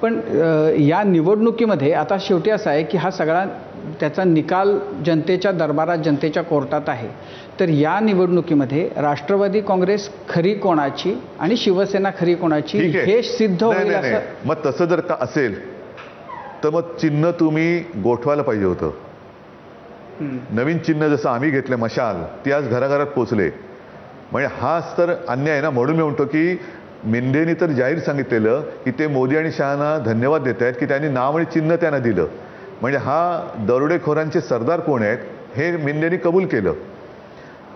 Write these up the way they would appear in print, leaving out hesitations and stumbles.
पण या निवडणुकीमध्ये आता शेवटी असं आहे की हा सगळा त्याचा निकाल जनतेच्या दरबारात, जनतेच्या कोर्टात आहे. तर या निवडणुकीमध्ये राष्ट्रवादी काँग्रेस खरी कोणाची आणि शिवसेना खरी कोणाची हे सिद्ध होईल असं. मग तसं जर का असेल तर मग चिन्ह तुम्ही गोठवायला पाहिजे होतं. नवीन चिन्ह जसं आम्ही घेतलं मशाल, ती आज घराघरात पोचले. म्हणजे हाच तर अन्याय आहे ना. म्हणून मी म्हणतो की मिंदेंनी तर जाहीर सांगितलेलं की ते मोदी आणि शहांना धन्यवाद देत आहेत की त्यांनी नाव आणि चिन्ह त्यांना दिलं. म्हणजे हा दरोडेखोरांचे सरदार कोण आहेत हे मिंदेंनी कबूल केलं.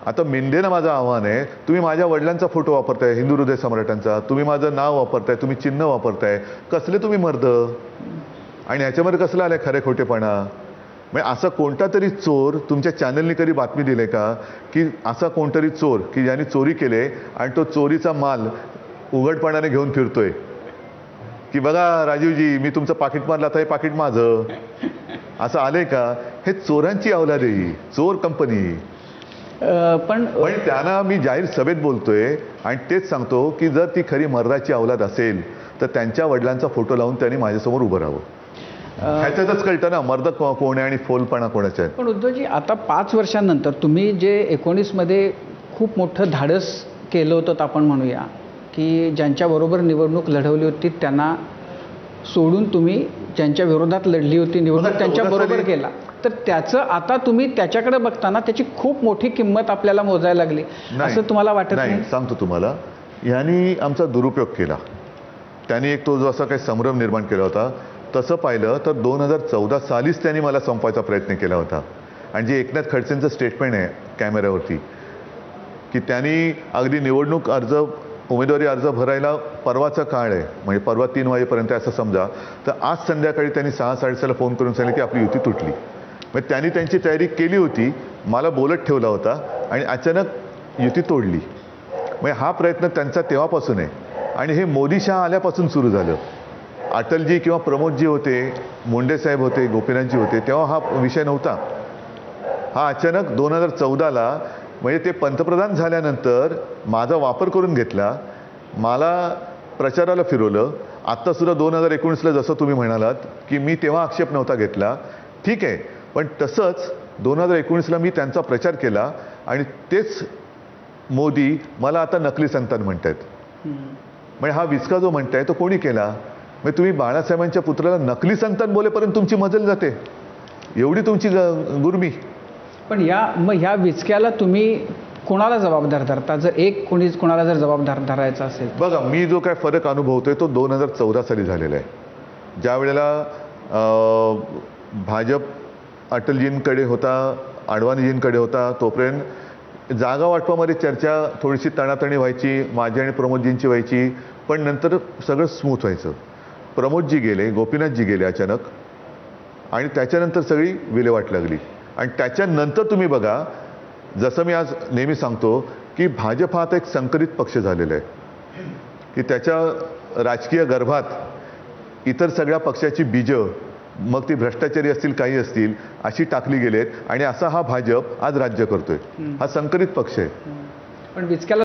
आता मिंदेंना माझं आव्हान आहे, तुम्ही माझ्या वडिलांचा फोटो वापरताय, हिंदू हृदय सम्राटांचा, तुम्ही माझं नाव वापरताय, तुम्ही चिन्ह वापरताय, कसले तुम्ही मर्द आणि ह्याच्यामध्ये कसलं आलंय खरे खोटेपणा. म्हणजे असा कोणता तरी चोर तुमच्या चॅनलनी कधी बातमी दिली का की असा कोणतरी चोर की ज्यांनी चोरी केले आणि तो चोरीचा माल उघडपणाने घेऊन फिरतोय की बघा राजीवजी मी तुमचं पाकिट मारलं, आता हे पाकिट माझं, असं आलंय का. हे चोरांची अवलाद आहे, चोर कंपनी. पण त्यांना मी जाहीर सभेत बोलतोय आणि तेच सांगतो की जर ती खरी मर्दाची अवलाद असेल तर त्यांच्या वडिलांचा फोटो लावून त्यांनी माझ्यासमोर उभं राहावं. ह्याच्यातच कळतं ना मर्द कोण आहे आणि फोलपणा कोणाचा आहे. पण उद्धवजी आता 5 वर्षांनंतर तुम्ही जे 19 मध्ये खूप मोठं धाडस केलं होतं आपण म्हणूया की ज्यांच्याबरोबर निवडणूक लढवली होती त्यांना सोडून तुम्ही ज्यांच्या विरोधात लढली होती निवडणूक त्यांच्याबरोबर केला, तर त्याचं आता तुम्ही त्याच्याकडे बघताना त्याची खूप मोठी किंमत आपल्याला मोजायला लागली असं तुम्हाला वाटत नाही? सांगतो तुम्हाला, यांनी आमचा दुरुपयोग केला. त्यांनी एक तो जो असा काही संभ्रम निर्माण केला होता तसं पाहिलं तर 2014 सालीच त्यांनी मला संपवायचा प्रयत्न केला होता. आणि जे एकनाथ खडसेंचं स्टेटमेंट आहे कॅमेऱ्यावरती की त्यांनी अगदी निवडणूक उमेदवारी अर्ज भरायला परवाचा काळ आहे, म्हणजे परवा 3 वाजेपर्यंत असं समजा, तर आज संध्याकाळी त्यांनी 6:30ला फोन करून सांगितलं की आपली युती तुटली. म्हणजे त्यांनी त्यांची तयारी केली होती, मला बोलत ठेवला होता आणि अचानक युती तोडली. म्हणजे हा प्रयत्न त्यांचा तेव्हापासून आहे. आणि हे मोदी शहा आल्यापासून सुरू झालं. अटलजी किंवा प्रमोदजी होते, मुंडे साहेब होते, गोपीनाथजी होते, तेव्हा हा विषय नव्हता. हा अचानक 2014ला म्हणजे ते पंतप्रधान झाल्यानंतर माझा वापर करून घेतला, मला प्रचाराला फिरवलं. आत्तासुद्धा 2019ला जसं तुम्ही म्हणालात की मी तेव्हा आक्षेप नव्हता घेतला, ठीक आहे, पण तसंच 2019ला मी त्यांचा प्रचार केला आणि तेच मोदी मला आता नकली संतान म्हणतात. म्हणजे हा विचका जो म्हणताय तो कोणी केला. म्हणजे तुम्ही बाळासाहेबांच्या पुत्राला नकली संतान बोलेपर्यंत तुमची मजल जाते, एवढी तुमची गुरमी. पण मग ह्या विचक्याला तुम्ही कोणाला जबाबदार धरता जर कोणाला जर जबाबदार धरायचा असेल? बघा, मी जो काय फरक अनुभवतोय तो 2014 साली झालेला आहे. ज्या वेळेला भाजप अटलजींकडे होता, अडवाणीजींकडे होता, तोपर्यंत जागा वाटपामध्ये चर्चा थोडीशी तणातणी व्हायची, माझी आणि प्रमोदजींची व्हायची, पण नंतर सगळं स्मूथ व्हायचं. प्रमोदजी गेले, गोपीनाथजी गेले अचानक आणि त्याच्यानंतर सगळी विल्हेवाट लागली. आणि त्याच्यानंतर तुम्ही बघा, जसं मी आज नेहमी सांगतो की भाजप हा आता एक संकरित पक्ष झालेला आहे की त्याच्या राजकीय गर्भात इतर सगळ्या पक्षाची बीजं, मग ती भ्रष्टाचारी असतील काही असतील, अशी टाकली गेलेत आणि असा हा भाजप आज राज्य करतोय. हा संकरित पक्ष आहे. पण विचक्याला